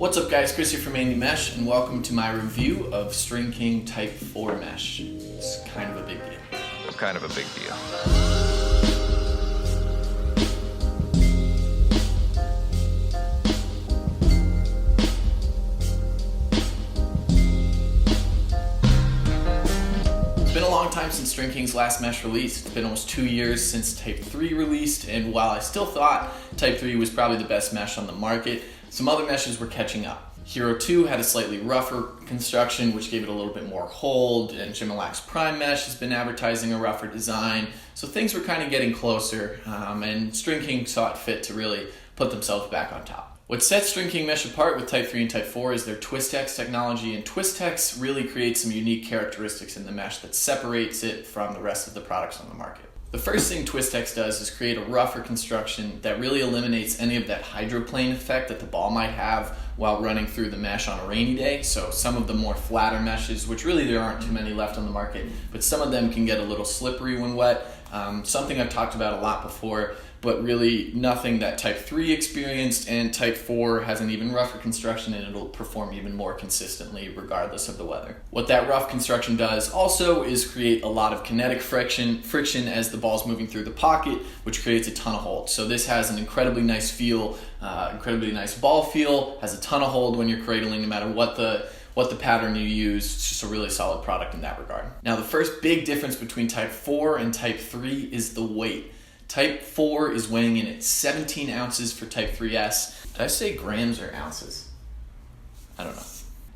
What's up guys, Chris here from Mainely Mesh, and welcome to my review of Stringking Type 4 mesh. It's kind of a big deal. Kind of a big deal. It's been a long time since Stringking's last mesh released. It's been almost 2 years since Type 3 released, and while I still thought Type 3 was probably the best mesh on the market, some other meshes were catching up. Hero 2 had a slightly rougher construction, which gave it a little bit more hold, and Jimmylack's Prime Mesh has been advertising a rougher design, so things were kind of getting closer, and Stringking saw it fit to really put themselves back on top. What sets Stringking Mesh apart with Type 3 and Type 4 is their TwistX technology, and TwistX really creates some unique characteristics in the mesh that separates it from the rest of the products on the market. The first thing TwistX does is create a rougher construction that really eliminates any of that hydroplane effect that the ball might have while running through the mesh on a rainy day. So some of the more flatter meshes, which really there aren't too many left on the market, but some of them can get a little slippery when wet. Something I've talked about a lot before, but really nothing that Type 3 experienced, and Type 4 has an even rougher construction and it'll perform even more consistently regardless of the weather. What that rough construction does also is create a lot of kinetic friction as the ball's moving through the pocket, which creates a ton of hold. So this has an incredibly nice feel, incredibly nice ball feel, has a ton of hold when you're cradling no matter what the pattern you use. It's just a really solid product in that regard. Now the first big difference between Type 4 and Type 3 is the weight. Type 4 is weighing in at 17 ounces for Type 3S. Did I say grams or ounces? I don't know.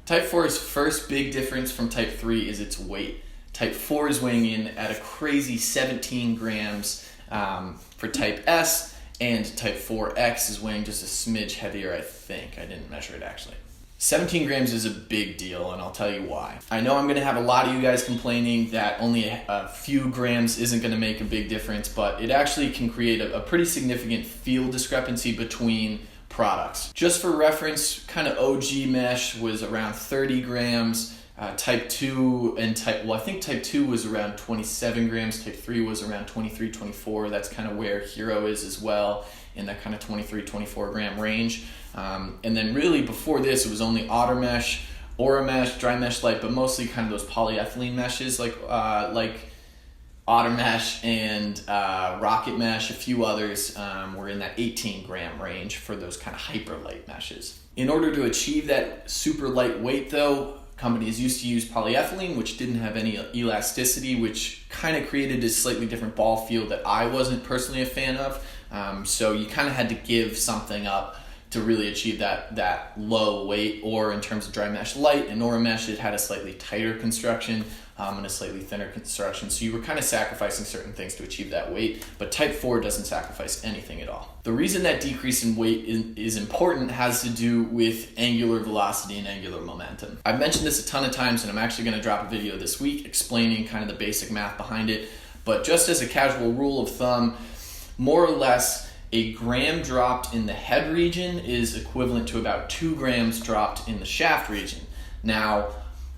Type 4's first big difference from Type 3 is its weight. Type 4 is weighing in at a crazy 17 grams for Type S, and Type 4X is weighing just a smidge heavier, I think. I didn't measure it actually. 17 grams is a big deal, and I'll tell you why. I know I'm going to have a lot of you guys complaining that only a few grams isn't going to make a big difference, but it actually can create a pretty significant feel discrepancy between products. Just for reference, kind of OG mesh was around 30 grams. Type 2 and I think Type 2 was around 27 grams. Type 3 was around 23, 24. That's kind of where Hero is as well, in that kind of 23, 24 gram range. And then really before this, it was only Otter Mesh, Aura Mesh, Dry Mesh Light, but mostly kind of those polyethylene meshes like Otter Mesh and Rocket Mesh. A few others were in that 18 gram range for those kind of hyper light meshes. In order to achieve that super light weight though, companies used to use polyethylene, which didn't have any elasticity, which kind of created a slightly different ball feel that I wasn't personally a fan of. So you kind of had to give something up to really achieve that low weight. Or in terms of Dry Mesh Light and Aura Mesh, it had a slightly tighter construction and a slightly thinner construction. So you were kind of sacrificing certain things to achieve that weight, but Type 4 doesn't sacrifice anything at all. The reason that decrease in weight is important has to do with angular velocity and angular momentum. I've mentioned this a ton of times, and I'm actually going to drop a video this week explaining kind of the basic math behind it, but just as a casual rule of thumb, more or less, a gram dropped in the head region is equivalent to about 2 grams dropped in the shaft region. Now,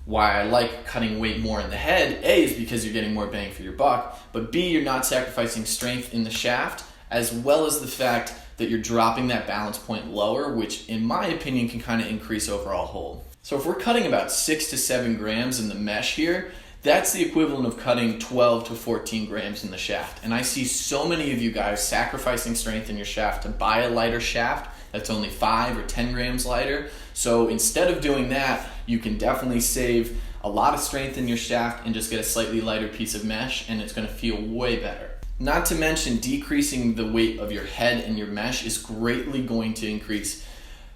why I like cutting weight more in the head, A, is because you're getting more bang for your buck, but B, you're not sacrificing strength in the shaft, as well as the fact that you're dropping that balance point lower, which in my opinion can kind of increase overall hold. So if we're cutting about 6 to 7 grams in the mesh here, that's the equivalent of cutting 12 to 14 grams in the shaft. And I see so many of you guys sacrificing strength in your shaft to buy a lighter shaft that's only 5 or 10 grams lighter. So instead of doing that, you can definitely save a lot of strength in your shaft and just get a slightly lighter piece of mesh, and it's going to feel way better. Not to mention, decreasing the weight of your head and your mesh is greatly going to increase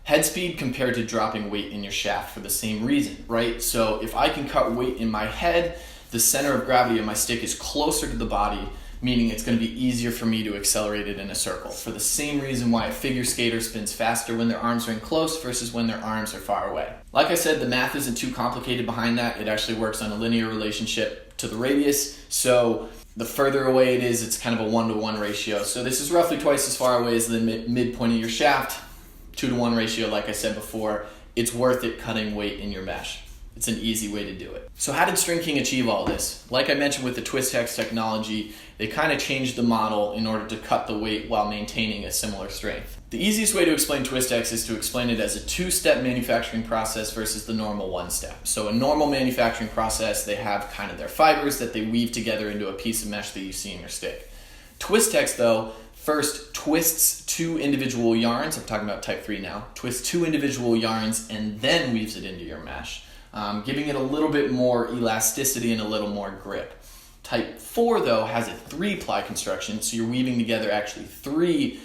head speed compared to dropping weight in your shaft for the same reason, right? So if I can cut weight in my head, the center of gravity of my stick is closer to the body, meaning it's going to be easier for me to accelerate it in a circle. For the same reason why a figure skater spins faster when their arms are in close versus when their arms are far away. Like I said, the math isn't too complicated behind that. It actually works on a linear relationship to the radius. So the further away it is, it's kind of a 1-to-1 ratio. So this is roughly twice as far away as the midpoint of your shaft. 2-to-1 ratio, like I said before. It's worth it cutting weight in your mesh. It's an easy way to do it. So how did Stringking achieve all this? Like I mentioned with the TwistX technology, they kind of changed the model in order to cut the weight while maintaining a similar strength. The easiest way to explain TwistX is to explain it as a two-step manufacturing process versus the normal one-step. So a normal manufacturing process, they have kind of their fibers that they weave together into a piece of mesh that you see in your stick. TwistX though, first twists two individual yarns, I'm talking about type 3 now, twists two individual yarns and then weaves it into your mesh, giving it a little bit more elasticity and a little more grip. Type 4 though has a 3-ply construction, so you're weaving together actually 3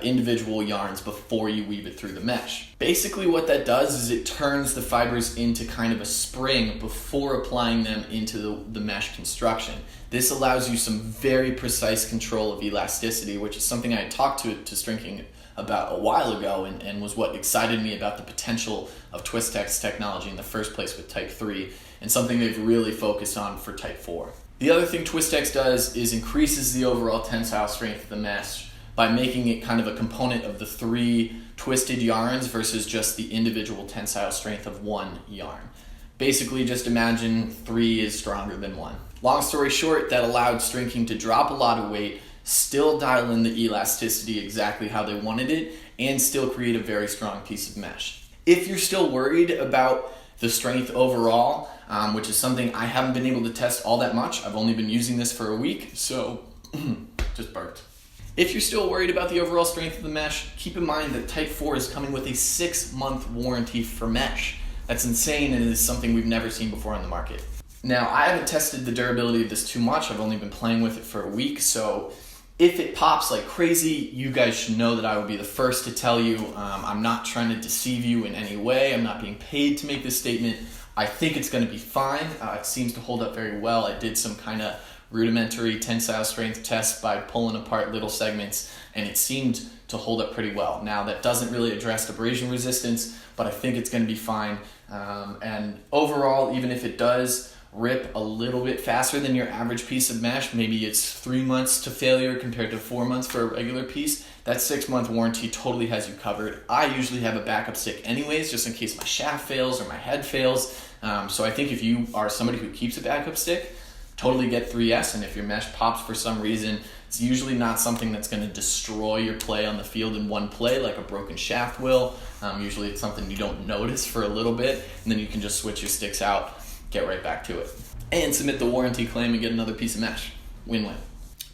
individual yarns before you weave it through the mesh. Basically what that does is it turns the fibers into kind of a spring before applying them into the mesh construction. This allows you some very precise control of elasticity, which is something I had talked to Stringking about a while ago and was what excited me about the potential of TwistX technology in the first place with type 3 and something they've really focused on for type 4. The other thing TwistX does is increases the overall tensile strength of the mesh by making it kind of a component of the 3 twisted yarns versus just the individual tensile strength of 1 yarn. Basically, just imagine 3 is stronger than 1. Long story short, that allowed Stringking to drop a lot of weight, still dial in the elasticity exactly how they wanted it, and still create a very strong piece of mesh. If you're still worried about the strength overall, which is something I haven't been able to test all that much, I've only been using this for a week, so just burped. If you're still worried about the overall strength of the mesh, keep in mind that Type 4 is coming with a 6-month warranty for mesh. That's insane and it is something we've never seen before on the market. Now, I haven't tested the durability of this too much. I've only been playing with it for a week, so if it pops like crazy, you guys should know that I will be the first to tell you. I'm not trying to deceive you in any way. I'm not being paid to make this statement. I think it's going to be fine. It seems to hold up very well. I did some kind of rudimentary tensile strength test by pulling apart little segments, and it seemed to hold up pretty well. Now, that doesn't really address abrasion resistance, but I think it's going to be fine. And overall, even if it does rip a little bit faster than your average piece of mesh, maybe it's 3 months to failure compared to 4 months for a regular piece, that 6-month warranty totally has you covered. I usually have a backup stick anyways, just in case my shaft fails or my head fails. So I think if you are somebody who keeps a backup stick, totally get 3S, and if your mesh pops for some reason, it's usually not something that's going to destroy your play on the field in one play like a broken shaft will. Usually it's something you don't notice for a little bit, and then you can just switch your sticks out, get right back to it, and submit the warranty claim and get another piece of mesh. Win-win.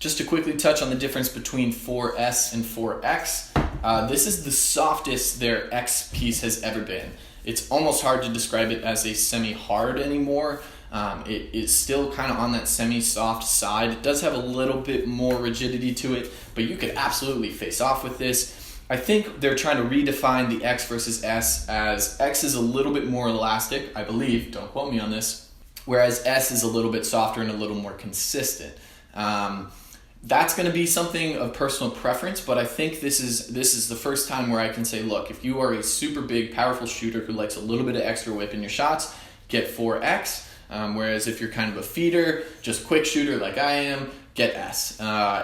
Just to quickly touch on the difference between 4S and 4X, this is the softest their X piece has ever been. It's almost hard to describe it as a semi-hard anymore. It is still kind of on that semi-soft side. It does have a little bit more rigidity to it, but you could absolutely face off with this. I think they're trying to redefine the X versus S, as X is a little bit more elastic, I believe, don't quote me on this, whereas S is a little bit softer and a little more consistent. That's going to be something of personal preference, but I think this is the first time where I can say, look, if you are a super big, powerful shooter who likes a little bit of extra whip in your shots, get 4X. Whereas if you're kind of a feeder, just quick shooter like I am, get S.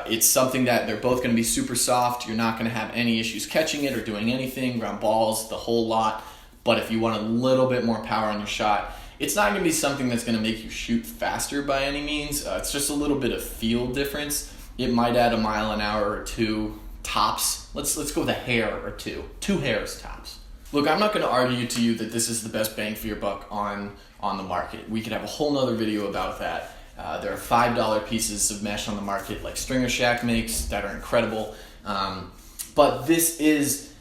It's something that they're both going to be super soft. You're not going to have any issues catching it or doing anything, ground balls, the whole lot. But if you want a little bit more power on your shot, it's not going to be something that's going to make you shoot faster by any means. It's just a little bit of feel difference. It might add a mile an hour or 2 tops. Let's go with a hair or 2. 2 hairs tops. Look, I'm not going to argue to you that this is the best bang for your buck on the market. We could have a whole nother video about that. There are $5 pieces of mesh on the market like Stringer Shack makes that are incredible. But this is,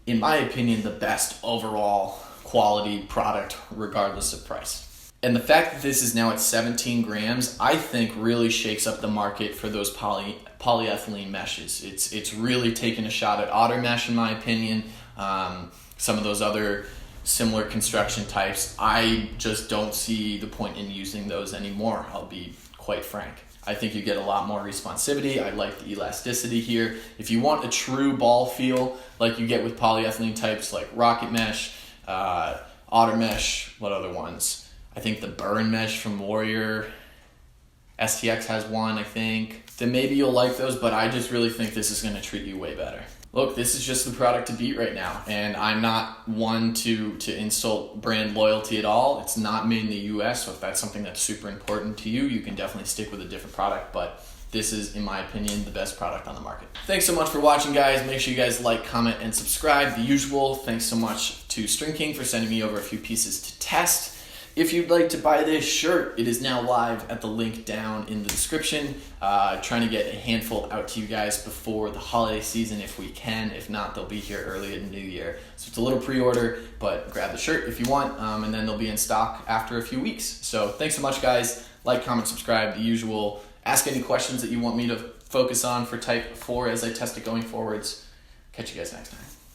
in my opinion, the best overall quality product regardless of price. And the fact that this is now at 17 grams, I think really shakes up the market for those polyethylene meshes. It's really taken a shot at otter mesh in my opinion. Some of those other similar construction types, I just don't see the point in using those anymore, I'll be quite frank. I think you get a lot more responsivity. I like the elasticity here. If you want a true ball feel like you get with polyethylene types like Rocket Mesh, Otter Mesh, what other ones? I think the Burn Mesh from Warrior, STX has one, I think. Then maybe you'll like those, but I just really think this is going to treat you way better. Look, this is just the product to beat right now, and I'm not one to insult brand loyalty at all. It's not made in the US, so if that's something that's super important to you, you can definitely stick with a different product, but this is, in my opinion, the best product on the market. Thanks so much for watching, guys. Make sure you guys like, comment, and subscribe. The usual. Thanks so much to Stringking for sending me over a few pieces to test. If you'd like to buy this shirt, it is now live at the link down in the description. Trying to get a handful out to you guys before the holiday season if we can. If not, they'll be here early in the new year. So it's a little pre-order, but grab the shirt if you want, and then they'll be in stock after a few weeks. So thanks so much, guys. Like, comment, subscribe, the usual. Ask any questions that you want me to focus on for type 4 as I test it going forwards. Catch you guys next time.